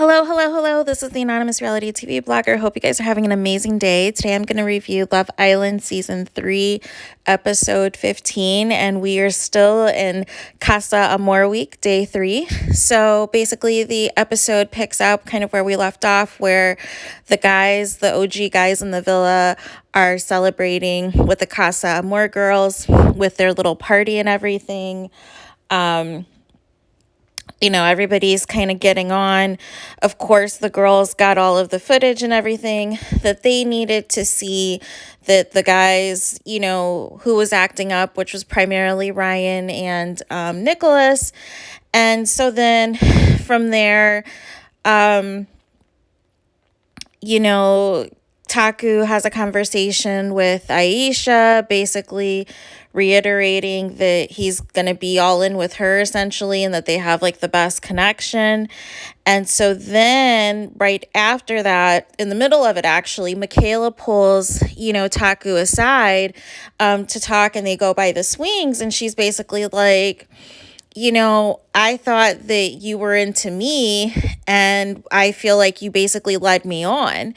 Hello, hello, hello. This is the Anonymous Reality TV blogger. Hope you guys are having an amazing day. Today I'm going to review Love Island Season 3, Episode 15, and we are still in Casa, Amor week, Day 3. So basically the episode picks up kind of where we left off, where the OG guys in the villa are celebrating with the Casa Amor girls with their little party and everything. Everybody's kind of getting on. Of course, the girls got all of the footage and everything that they needed to see that the guys, who was acting up, which was primarily Ryan and Nicholas. And so then from there, Taku has a conversation with Aisha, basically reiterating that he's going to be all in with her essentially and that they have like the best connection. And so then right after that, in the middle of it actually, Michaela pulls, Taku aside to talk, and they go by the swings, and she's basically like, I thought that you were into me, and I feel like you basically led me on.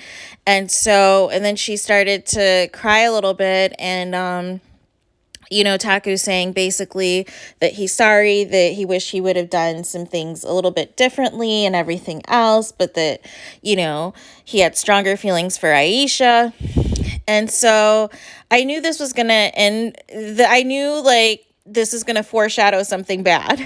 And then she started to cry a little bit, and, Taku's saying basically that he's sorry, that he wished he would have done some things a little bit differently and everything else, but that, he had stronger feelings for Aisha. And so I knew this was going to end. I knew, this is going to foreshadow something bad.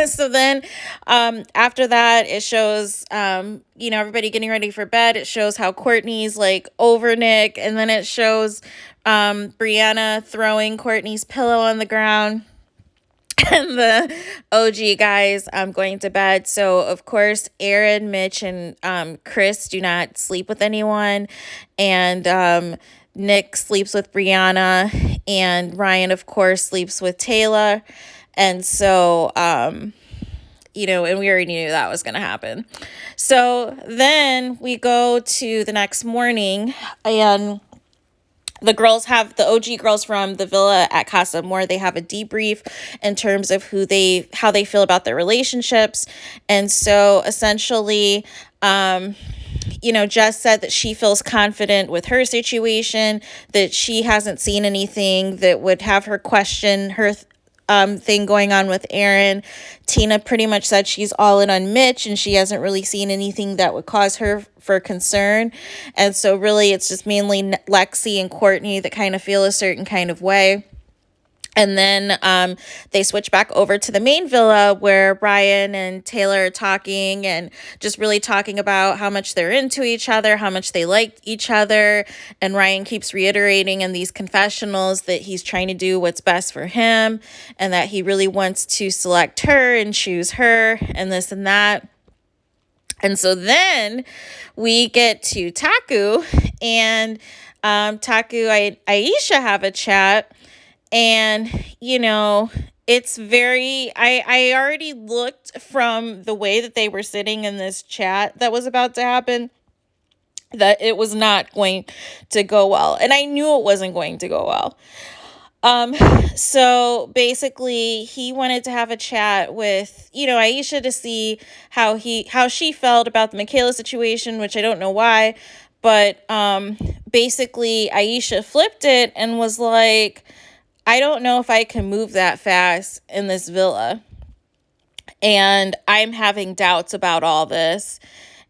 So then after that, it shows, everybody getting ready for bed. It shows how Courtney's over Nick. And then it shows Brianna throwing Courtney's pillow on the ground. And the OG guys going to bed. So, of course, Aaron, Mitch, and Chris do not sleep with anyone. And Nick sleeps with Brianna, and Ryan, of course, sleeps with Taylor. And so, and we already knew that was going to happen. So then we go to the next morning, and the OG girls from the villa at Casa Amor, they have a debrief in terms of how they feel about their relationships. And so essentially, Jess said that she feels confident with her situation, that she hasn't seen anything that would have her question her thing going on with Aaron. Tina pretty much said she's all in on Mitch, and she hasn't really seen anything that would cause her for concern. And so really it's just mainly Lexi and Courtney that kind of feel a certain kind of way. And then they switch back over to the main villa where Ryan and Taylor are talking and just really talking about how much they're into each other, how much they like each other. And Ryan keeps reiterating in these confessionals that he's trying to do what's best for him and that he really wants to select her and choose her and this and that. And so then we get to Taku, and Taku and Aisha have a chat. And, it's I already looked from the way that they were sitting in this chat that was about to happen that it was not going to go well. And I knew it wasn't going to go well. So basically he wanted to have a chat with, Aisha to see how she felt about the Michaela situation, which I don't know why. But basically Aisha flipped it and was like, I don't know if I can move that fast in this villa. And I'm having doubts about all this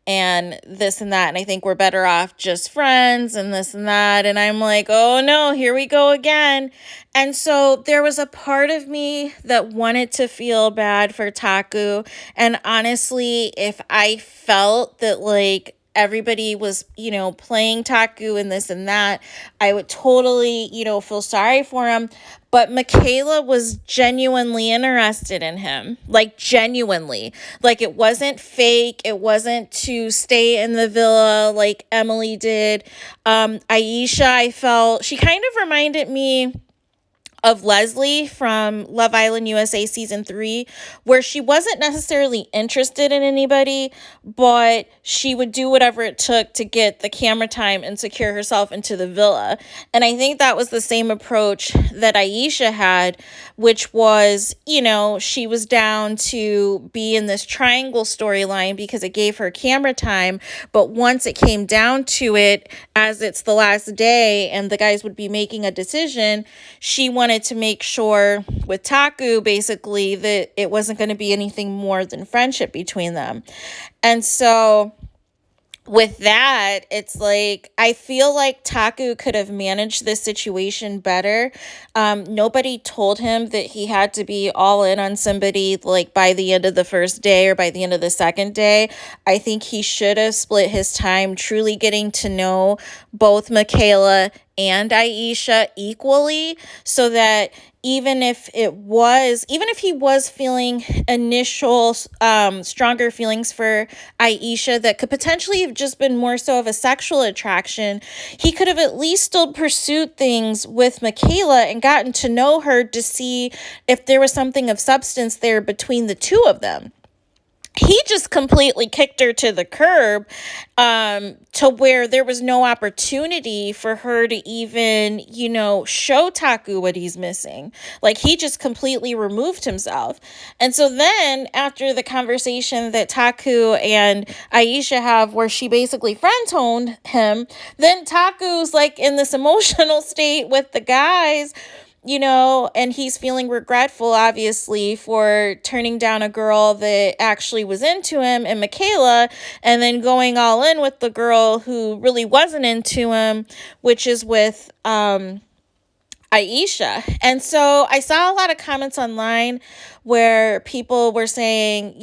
and this and that. And I think we're better off just friends and this and that. And I'm like, oh no, here we go again. And so there was a part of me that wanted to feel bad for Taku. And honestly, if I felt that everybody was, playing Taku and this and that, I would totally, feel sorry for him. But Michaela was genuinely interested in him, genuinely. It wasn't fake. It wasn't to stay in the villa like Emily did. Aisha, I felt, she kind of reminded me of Leslie from Love Island USA season 3, where she wasn't necessarily interested in anybody, but she would do whatever it took to get the camera time and secure herself into the villa. And I think that was the same approach that Aisha had, which was, she was down to be in this triangle storyline because it gave her camera time. But once it came down to it, as it's the last day and the guys would be making a decision, she wanted to make sure with Taku basically that it wasn't going to be anything more than friendship between them. And so with that, it's like, I feel like Taku could have managed this situation better. Nobody told him that he had to be all in on somebody like by the end of the first day or by the end of the second day. I think he should have split his time truly getting to know both Michaela and Aisha equally, so that even if he was feeling initial stronger feelings for Aisha that could potentially have just been more so of a sexual attraction, he could have at least still pursued things with Michaela and gotten to know her to see if there was something of substance there between the two of them. He just completely kicked her to the curb, to where there was no opportunity for her to even, show Taku what he's missing. Like, he just completely removed himself. And so then after the conversation that Taku and Aisha have, where she basically friend-zoned him, then Taku's like in this emotional state with the guys, and he's feeling regretful, obviously, for turning down a girl that actually was into him and Michaela, and then going all in with the girl who really wasn't into him, which is with Aisha. And so I saw a lot of comments online where people were saying,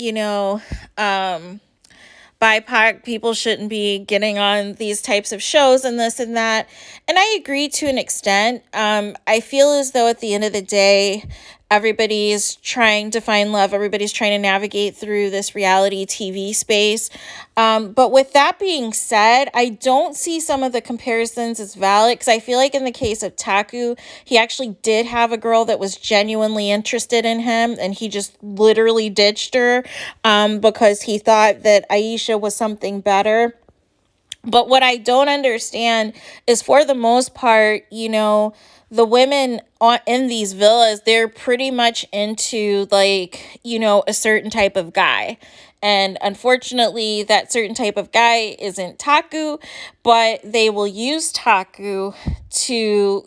BIPOC people shouldn't be getting on these types of shows and this and that. And I agree to an extent. I feel as though at the end of the day, everybody's trying to find love. Everybody's trying to navigate through this reality TV space. But with that being said, I don't see some of the comparisons as valid, because I feel like in the case of Taku, he actually did have a girl that was genuinely interested in him, and he just literally ditched her because he thought that Aisha was something better. But what I don't understand is, for the most part, the women in these villas, they're pretty much into a certain type of guy. And unfortunately, that certain type of guy isn't Taku, but they will use Taku to,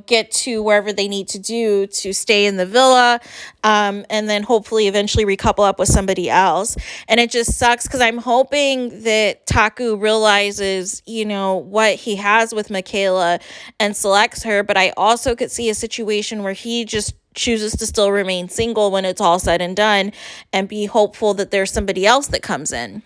get to wherever they need to do to stay in the villa, and then hopefully eventually recouple up with somebody else. And it just sucks because I'm hoping that Taku realizes, what he has with Michaela and selects her. But I also could see a situation where he just chooses to still remain single when it's all said and done, and be hopeful that there's somebody else that comes in.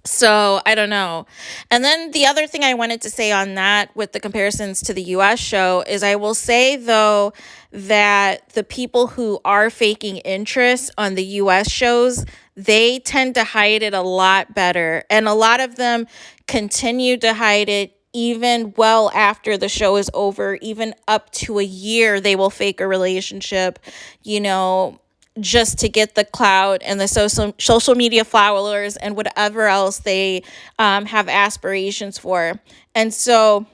So I don't know. And then the other thing I wanted to say on that, with the comparisons to the US show, is I will say, though, that the people who are faking interest on the US shows, they tend to hide it a lot better. And a lot of them continue to hide it even well after the show is over. Even up to a year, they will fake a relationship, just to get the clout and the social media followers and whatever else they have aspirations for. And so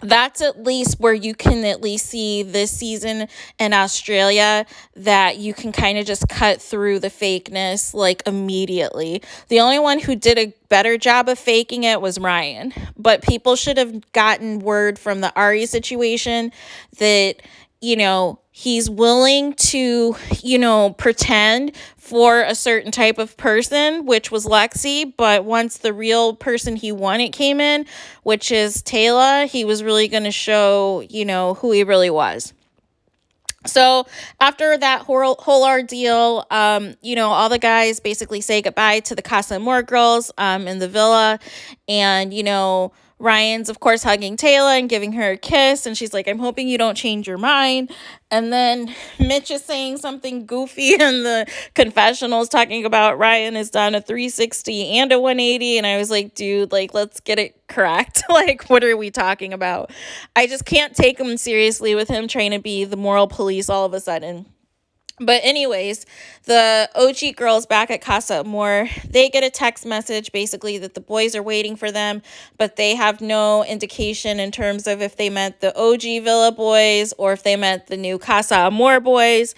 that's at least where you can at least see this season in Australia, that you can kind of just cut through the fakeness immediately. The only one who did a better job of faking it was Ryan. But people should have gotten word from the Ari situation that, he's willing to, pretend for a certain type of person, which was Lexi. But once the real person he wanted came in, which is Taylor, he was really going to show, who he really was. So after that whole ordeal, all the guys basically say goodbye to the Casa Amor girls in the villa. And, Ryan's, of course, hugging Taylor and giving her a kiss. And she's like, I'm hoping you don't change your mind. And then Mitch is saying something goofy in the confessionals, talking about Ryan has done a 360 and a 180. And I was like, dude, like, let's get it correct. Like, what are we talking about? I just can't take him seriously with him trying to be the moral police all of a sudden. But anyways, the OG girls back at Casa Amor, they get a text message basically that the boys are waiting for them, but they have no indication in terms of if they meant the OG Villa boys or if they meant the new Casa Amor boys.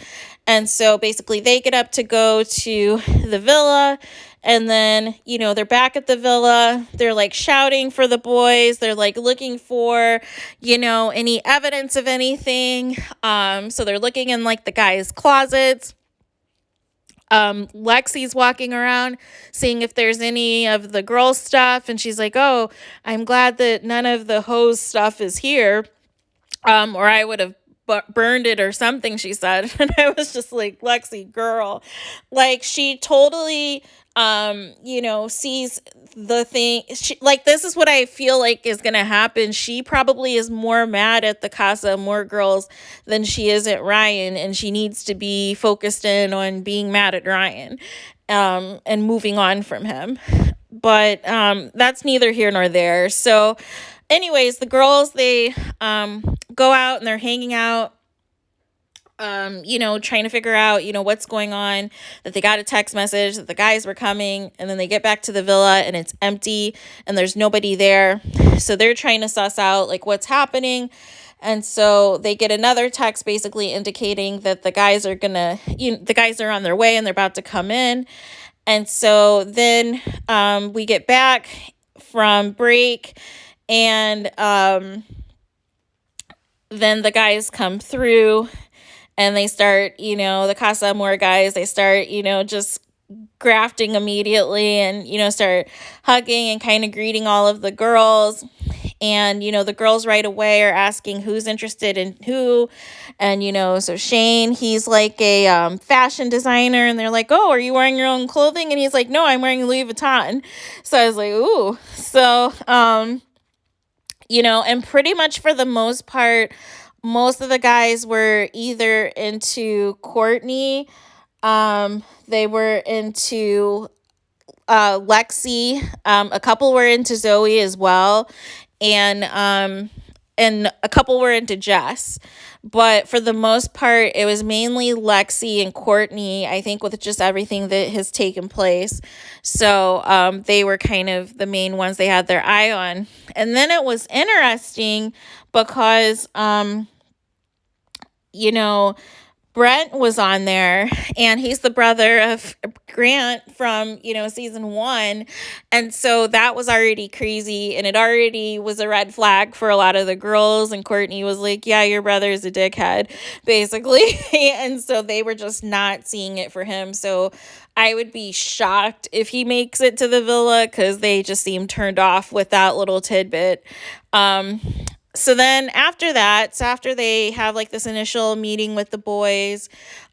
And so basically they get up to go to the villa, and then, they're back at the villa. They're like shouting for the boys. They're like looking for, any evidence of anything. So they're looking in like the guys' closets. Lexi's walking around seeing if there's any of the girls' stuff. And she's like, oh, I'm glad that none of the hose stuff is here. Or I would have burned it or something, she said. And I was just like, Lexi, girl, like she totally sees the thing. This is what I feel like is gonna happen. She probably is more mad at the Casa Amor girls than she is at Ryan, and she needs to be focused in on being mad at Ryan and moving on from him. But that's neither here nor there. So anyways, the girls, they go out and they're hanging out, trying to figure out, what's going on, that they got a text message that the guys were coming, and then they get back to the villa and it's empty and there's nobody there. So they're trying to suss out like what's happening. And so they get another text basically indicating that the guys are on their way and they're about to come in. And so then we get back from break, and then the guys come through and they start, the Casa Amor guys, they start, just grafting immediately and, start hugging and kind of greeting all of the girls. And, the girls right away are asking who's interested in who. And, so Shane, he's like a fashion designer, and they're like, oh, are you wearing your own clothing? And he's like, no, I'm wearing Louis Vuitton. So I was like, ooh. So, and pretty much for the most part, most of the guys were either into Courtney, they were into Lexi, a couple were into Zoe as well, and a couple were into Jess. But for the most part, it was mainly Lexi and Courtney, I think, with just everything that has taken place. So they were kind of the main ones they had their eye on. And then it was interesting because, Brent was on there, and he's the brother of Grant from, season 1. And so that was already crazy, and it already was a red flag for a lot of the girls. And Courtney was like, yeah, your brother's a dickhead, basically. And so they were just not seeing it for him. So I would be shocked if he makes it to the villa, because they just seem turned off with that little tidbit. So then after they have like this initial meeting with the boys,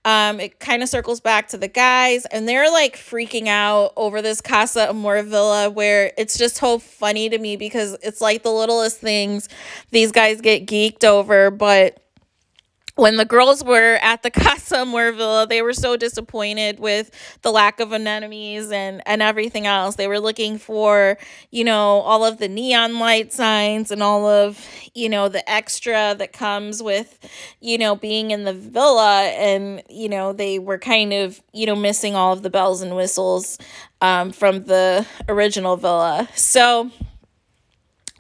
it kind of circles back to the guys, and they're like freaking out over this Casa Amor villa, where it's just so funny to me because it's like the littlest things these guys get geeked over. But when the girls were at the Casa Amor villa, they were so disappointed with the lack of anemones and everything else. They were looking for, all of the neon light signs and all of, the extra that comes with, being in the villa. And, they were kind of, missing all of the bells and whistles from the original villa. So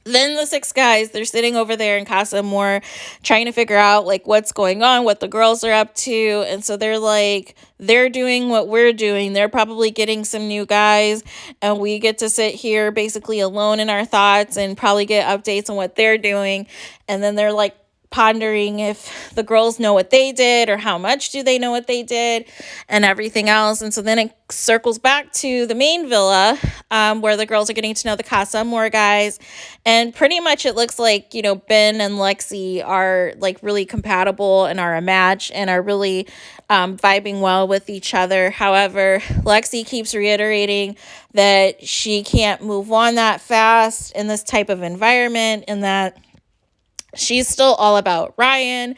then the 6 guys, they're sitting over there in Casa Amor trying to figure out like what's going on, what the girls are up to. And so they're like, they're doing what we're doing. They're probably getting some new guys, and we get to sit here basically alone in our thoughts and probably get updates on what they're doing. And then they're like pondering if the girls know what they did or how much do they know what they did and everything else. And so then it circles back to the main villa, where the girls are getting to know the Casa Amor guys. And pretty much it looks like, Ben and Lexi are like really compatible and are a match and are really vibing well with each other. However, Lexi keeps reiterating that she can't move on that fast in this type of environment, and that she's still all about Ryan,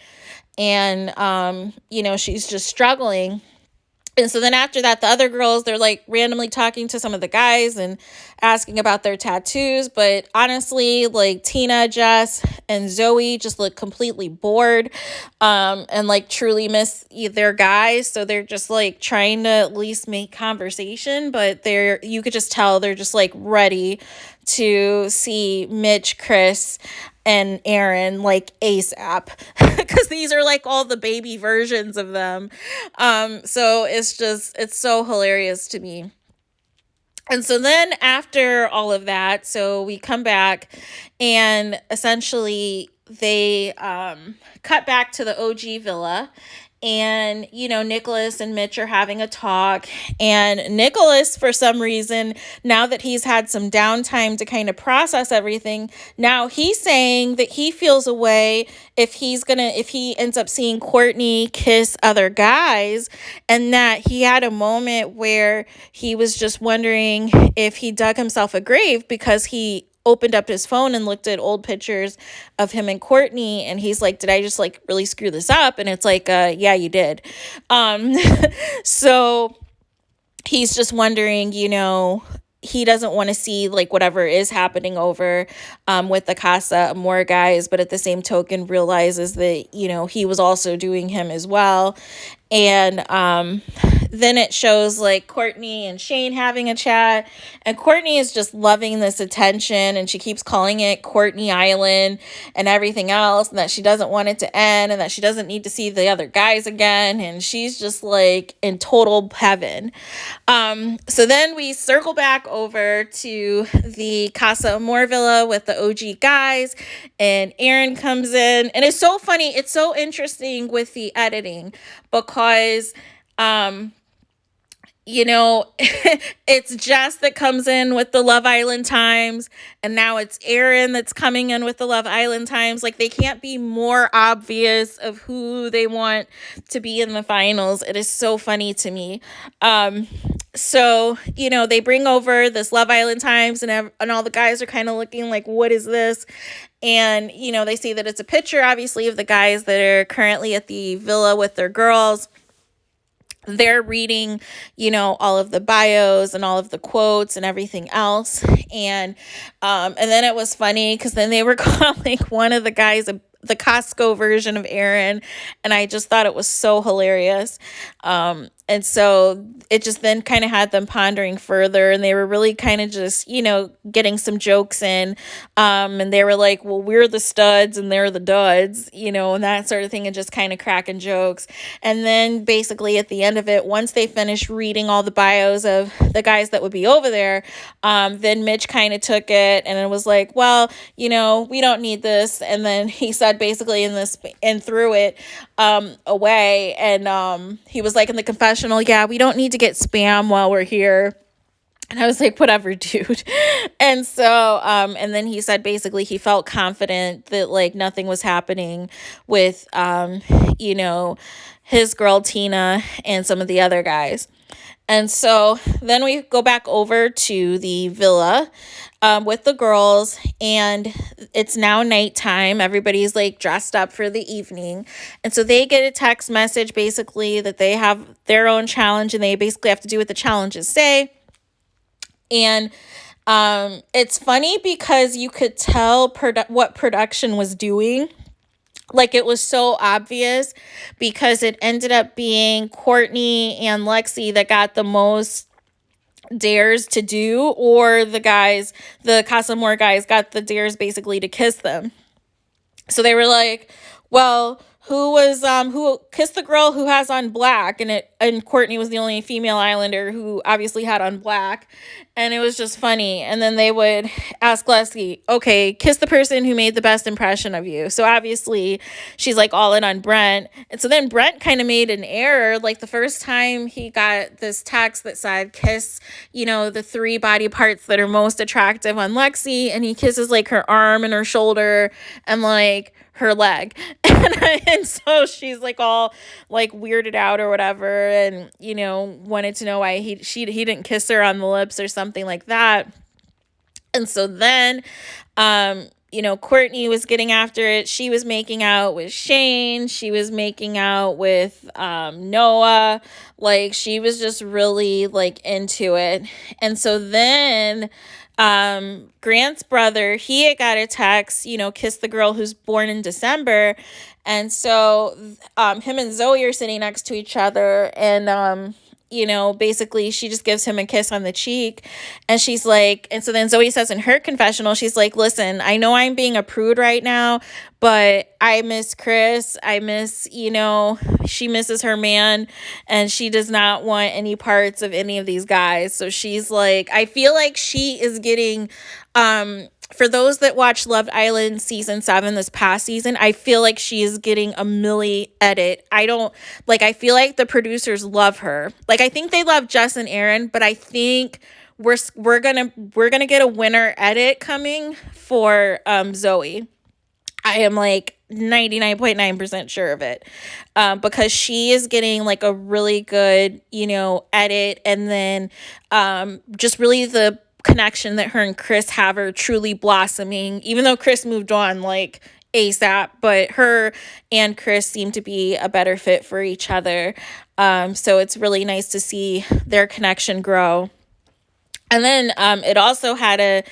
and she's just struggling. And so then after that, the other girls, they're like randomly talking to some of the guys and asking about their tattoos. But honestly, like Tina, Jess, and Zoe just look completely bored, and like truly miss their guys. So they're just like trying to at least make conversation, but you could just tell they're just like ready to see Mitch, Chris, and Aaron like ASAP, because these are like all the baby versions of them. So it's so hilarious to me. And so then after all of that, so we come back, and essentially they cut back to the OG villa, and Nicholas and Mitch are having a talk, and Nicholas, for some reason, now that he's had some downtime to kind of process everything, now he's saying that he feels a way if he ends up seeing Courtney kiss other guys, and that he had a moment where he was just wondering if he dug himself a grave, because he opened up his phone and looked at old pictures of him and Courtney, and he's like, did I just like really screw this up? And it's like, yeah, you did. So he's just wondering, he doesn't want to see like whatever is happening over with the Casa Amor guys, but at the same token realizes that, he was also doing him as well. And then it shows like Courtney and Shane having a chat, and Courtney is just loving this attention, and she keeps calling it Courtney Island and everything else, and that she doesn't want it to end, and that she doesn't need to see the other guys again, and she's just like in total heaven. So then we circle back over to the Casa Amor villa with the OG guys, and Aaron comes in, and it's so funny, it's so interesting with the editing, because it's Jess that comes in with the Love Island Times, and now it's Aaron that's coming in with the Love Island Times. Like, they can't be more obvious of who they want to be in the finals. It is so funny to me. So they bring over this Love Island Times, and all the guys are kind of looking like, what is this? And, they see that it's a picture, obviously, of the guys that are currently at the villa with their girls. They're reading, all of the bios and all of the quotes and everything else. And then it was funny, because then they were calling one of the guys the Costco version of Aaron. And I just thought it was so hilarious. And so it just then kind of had them pondering further, and they were really kind of just, getting some jokes in. And they were like, well, we're the studs and they're the duds, and that sort of thing, and just kind of cracking jokes. And then basically at the end of it, once they finished reading all the bios of the guys that would be over there, then Mitch kind of took it and it was like, well, we don't need this. And then he said basically and threw it away. And he was like in the confessional, yeah, we don't need to get spam while we're here. And I was like, whatever, dude. And so, and then he said basically he felt confident that like nothing was happening with, his girl Tina and some of the other guys. And so then we go back over to the villa with the girls, and it's now nighttime. Everybody's like dressed up for the evening. And so they get a text message basically that they have their own challenge, and they basically have to do what the challenges say. And it's funny because you could tell what production was doing. Like, it was so obvious, because it ended up being Courtney and Lexi that got the most dares to do, or the Casa Amor guys got the dares basically to kiss them. So they were like, well, who kissed the girl who has on black, and Courtney was the only female Islander who obviously had on black, and it was just funny. And then they would ask Leslie, okay, kiss the person who made the best impression of you. So obviously she's like all in on Brent, and so then Brent kind of made an error. Like the first time he got this text that said kiss, the 3 body parts that are most attractive on Lexi, and he kisses like her arm and her shoulder and like her leg. And so she's like all like weirded out or whatever, and wanted to know why he didn't kiss her on the lips or something like that. And so then Courtney was getting after it. She was making out with Shane. She was making out with Noah. Like, she was just really like into it. And so then Grant's brother, he had got a text, kiss the girl who's born in December. And so him and Zoe are sitting next to each other, and basically she just gives him a kiss on the cheek, and she's like, and so then Zoe says in her confessional, she's like, listen, I know I'm being a prude right now, but I miss Chris. I miss, she misses her man, and she does not want any parts of any of these guys. So she's like, I feel like she is getting, for those that watched Love Island season 7 this past season, I feel like she is getting a Millie edit. I feel like the producers love her. Like, I think they love Jess and Aaron, but I think we're gonna get a winner edit coming for Zoe. I am like 99.9% sure of it, because she is getting like a really good, edit, and then just really the connection that her and Chris have are truly blossoming, even though Chris moved on like ASAP, but her and Chris seem to be a better fit for each other. So it's really nice to see their connection grow. And then it also had a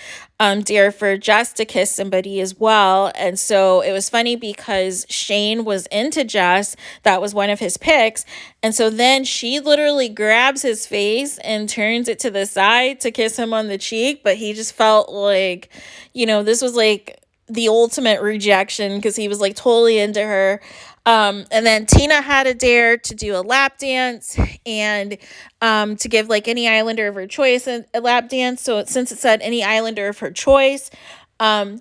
dare for Jess to kiss somebody as well. And so it was funny because Shane was into Jess. That was one of his picks. And so then she literally grabs his face and turns it to the side to kiss him on the cheek. But he just felt like, this was like the ultimate rejection, because he was like totally into her. And then Tina had a dare to do a lap dance, and to give like any Islander of her choice a lap dance. So since it said any Islander of her choice,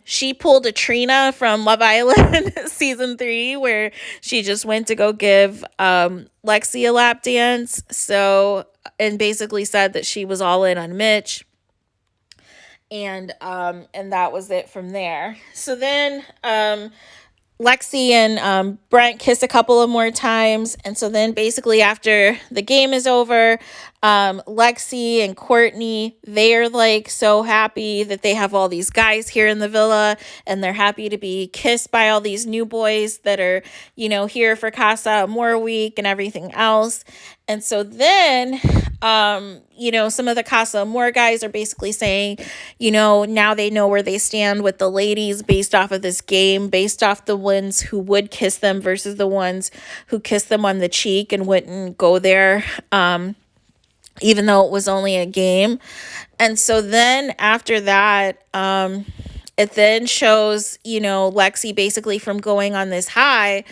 she pulled a Trina from Love Island season 3, where she just went to go give Lexi a lap dance. So, and basically said that she was all in on Mitch. And that was it from there. So then Lexi and Brent kiss a couple of more times. And so then basically after the game is over, Lexi and Courtney, they're like so happy that they have all these guys here in the villa, and they're happy to be kissed by all these new boys that are, here for Casa Amor week and everything else. And so then, some of the Casa Amor guys are basically saying, now they know where they stand with the ladies based off of this game, based off the ones who would kiss them versus the ones who kissed them on the cheek and wouldn't go there, even though it was only a game. And so then after that, it then shows, Lexi basically from going on this high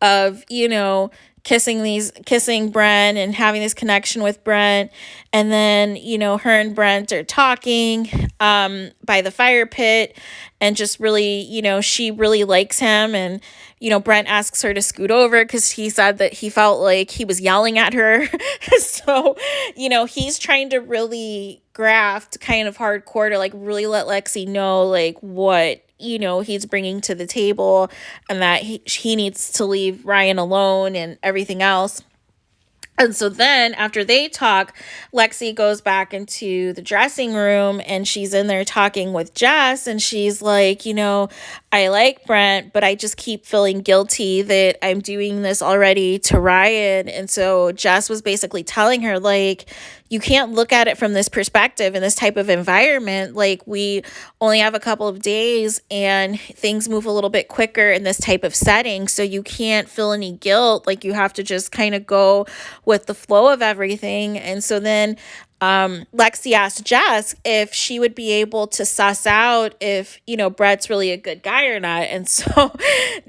of, kissing Brent and having this connection with Brent. And then, her and Brent are talking by the fire pit, and just really, she really likes him. And, Brent asks her to scoot over because he said that he felt like he was yelling at her. So, he's trying to really graft kind of hardcore to like really let Lexi know like what he's bringing to the table, and that he needs to leave Ryan alone and everything else. And so then after they talk, Lexi goes back into the dressing room, and she's in there talking with Jess, and she's like, I like Brent, but I just keep feeling guilty that I'm doing this already to Ryan. And so Jess was basically telling her, like, you can't look at it from this perspective in this type of environment. Like, we only have a couple of days and things move a little bit quicker in this type of setting. So you can't feel any guilt. Like, you have to just kind of go with the flow of everything. And so then Lexi asked Jess if she would be able to suss out if, Brett's really a good guy or not. And so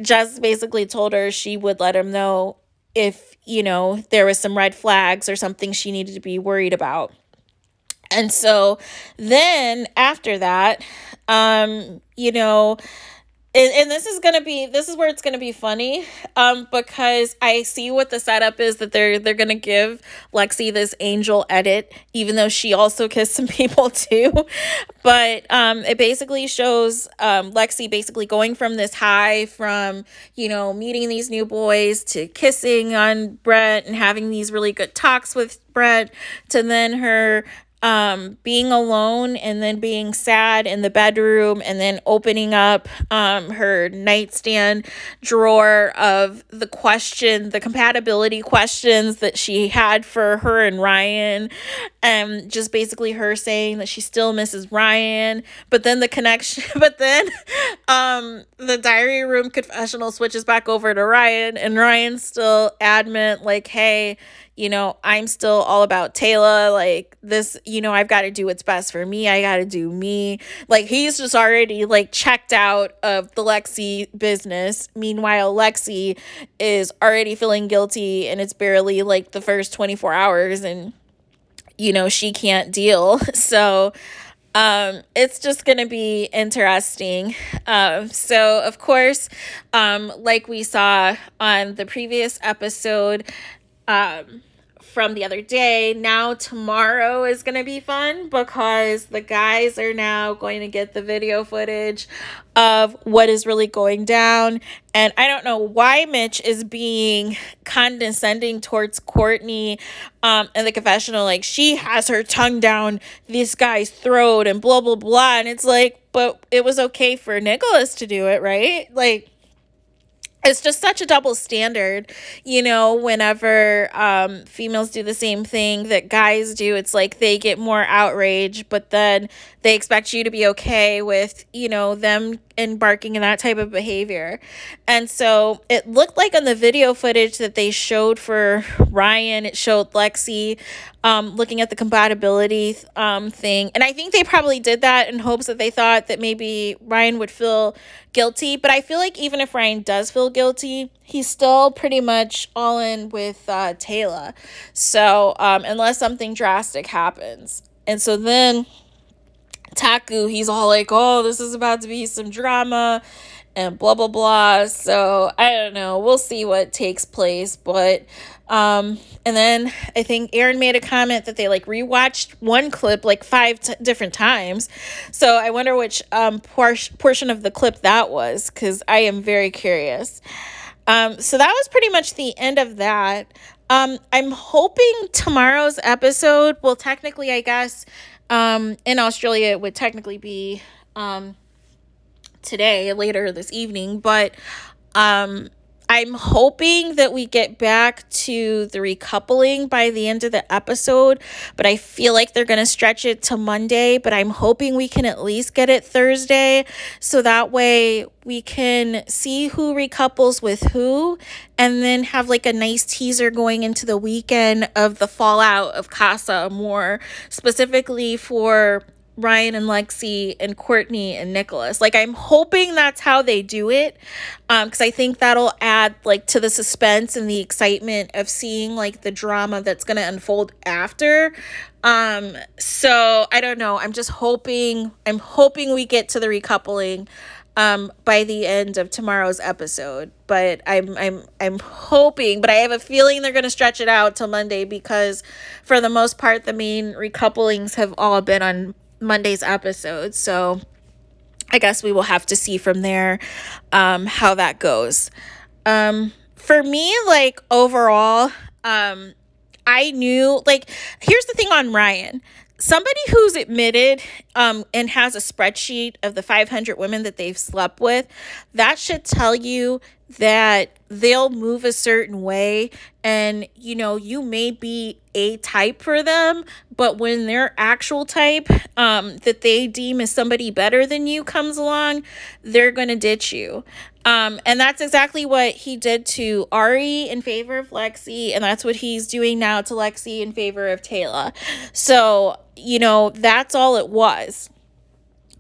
Jess basically told her she would let him know if, there was some red flags or something she needed to be worried about. And so then after that, you know, and this is where it's gonna be funny, because I see what the setup is, that they're gonna give Lexi this angel edit, even though she also kissed some people too. But it basically shows Lexi basically going from this high from meeting these new boys to kissing on Brett and having these really good talks with Brett, to then her being alone and then being sad in the bedroom, and then opening up her nightstand drawer of the compatibility questions that she had for her and Ryan, and just basically her saying that she still misses Ryan, but then the connection but then the diary room confessional switches back over to Ryan, and Ryan's still adamant, like, hey, I'm still all about Taylor. Like, this, I've got to do what's best for me. I got to do me. Like, he's just already, like, checked out of the Lexi business. Meanwhile, Lexi is already feeling guilty, and it's barely, like, the first 24 hours, and, she can't deal. So, it's just going to be interesting. So, of course, like we saw on the previous episode, from the other day, now tomorrow is going to be fun, because the guys are now going to get the video footage of what is really going down. And I don't know why Mitch is being condescending towards Courtney in the confessional. Like, she has her tongue down this guy's throat and blah, blah, blah. And it's like, but it was okay for Nicholas to do it, right? Like, it's just such a double standard, whenever females do the same thing that guys do. It's like they get more outrage, but then they expect you to be okay with, them embarking in that type of behavior. And so it looked like on the video footage that they showed for Ryan, it showed Lexi looking at the compatibility thing. And I think they probably did that in hopes that they thought that maybe Ryan would feel guilty. But I feel like even if Ryan does feel guilty, he's still pretty much all in with Taylor. So unless something drastic happens. And so then Taku, he's all like, oh, this is about to be some drama and blah, blah, blah. So I don't know. We'll see what takes place. But and then I think Aaron made a comment that they like rewatched one clip like 5 different times. So I wonder which portion of the clip that was, because I am very curious. So that was pretty much the end of that. I'm hoping tomorrow's episode will technically, I guess, in Australia, it would technically be today, later this evening, but I'm hoping that we get back to the recoupling by the end of the episode, but I feel like they're going to stretch it to Monday, but I'm hoping we can at least get it Thursday, so that way we can see who recouples with who, and then have like a nice teaser going into the weekend of the fallout of Casa Amor, specifically for Ryan and Lexi and Courtney and Nicholas. Like, I'm hoping that's how they do it, because I think that'll add like to the suspense and the excitement of seeing like the drama that's going to unfold after. So I don't know. I'm hoping we get to the recoupling by the end of tomorrow's episode, but I'm hoping, but I have a feeling they're going to stretch it out till Monday, because for the most part the main recouplings have all been on Monday's episode. So I guess we will have to see from there how that goes. For me, like, overall, I knew, like, here's the thing on Ryan. Somebody who's admitted and has a spreadsheet of the 500 women that they've slept with, that should tell you that they'll move a certain way, and you may be a type for them, but when their actual type, that they deem as somebody better than you, comes along, they're going to ditch you. And that's exactly what he did to Ari in favor of Lexi, and that's what he's doing now to Lexi in favor of Taylor. So that's all it was.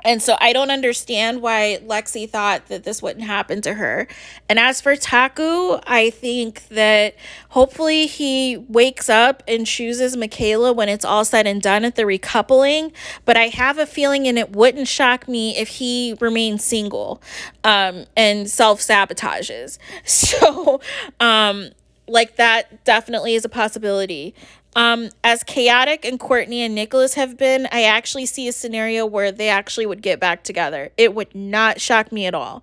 And so I don't understand why Lexi thought that this wouldn't happen to her. And as for Taku, I think that hopefully he wakes up and chooses Michaela when it's all said and done at the recoupling. But I have a feeling, and it wouldn't shock me if he remains single, and self-sabotages. So, that definitely is a possibility. As chaotic and Courtney and Nicholas have been, I actually see a scenario where they actually would get back together. It would not shock me at all.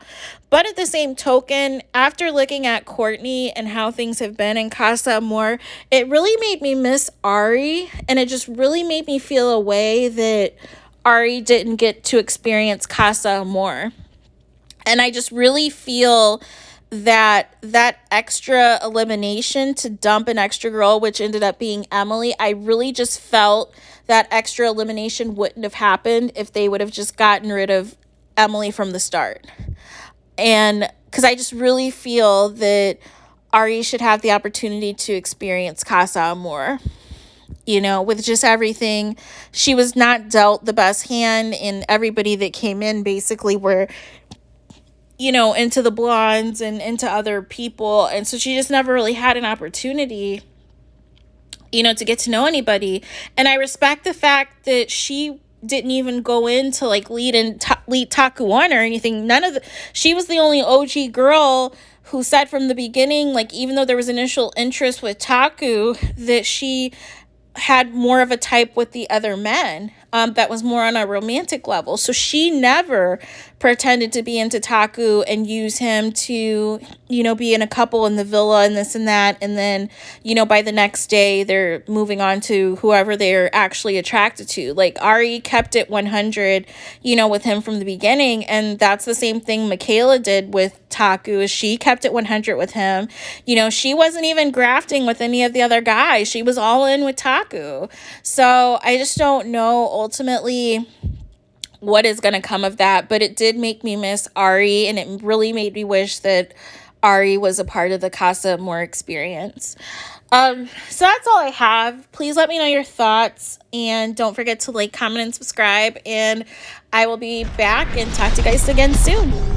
But at the same token, after looking at Courtney and how things have been in Casa Amor, it really made me miss Ari, and it just really made me feel a way that Ari didn't get to experience Casa Amor. And I just really feel that extra elimination to dump an extra girl, which ended up being Emily, I really just felt that extra elimination wouldn't have happened if they would have just gotten rid of Emily from the start. And because I just really feel that Ari should have the opportunity to experience Casa Amor. With just everything, she was not dealt the best hand, and everybody that came in basically were into the blondes and into other people. And so she just never really had an opportunity, to get to know anybody. And I respect the fact that she didn't even go in to lead Taku on or anything. She was the only OG girl who said from the beginning, even though there was initial interest with Taku, that she had more of a type with the other men, that was more on a romantic level. So she never pretended to be into Taku and use him to, be in a couple in the villa and this and that. And then, by the next day, they're moving on to whoever they're actually attracted to. Ari kept it 100, with him from the beginning. And that's the same thing Michaela did with Taku, is she kept it 100 with him. She wasn't even grafting with any of the other guys. She was all in with Taku. So I just don't know ultimately what is going to come of that, but it did make me miss Ari, and it really made me wish that Ari was a part of the Casa Amor experience. So that's all I have. Please let me know your thoughts, and don't forget to comment and subscribe, and I will be back and talk to you guys again soon.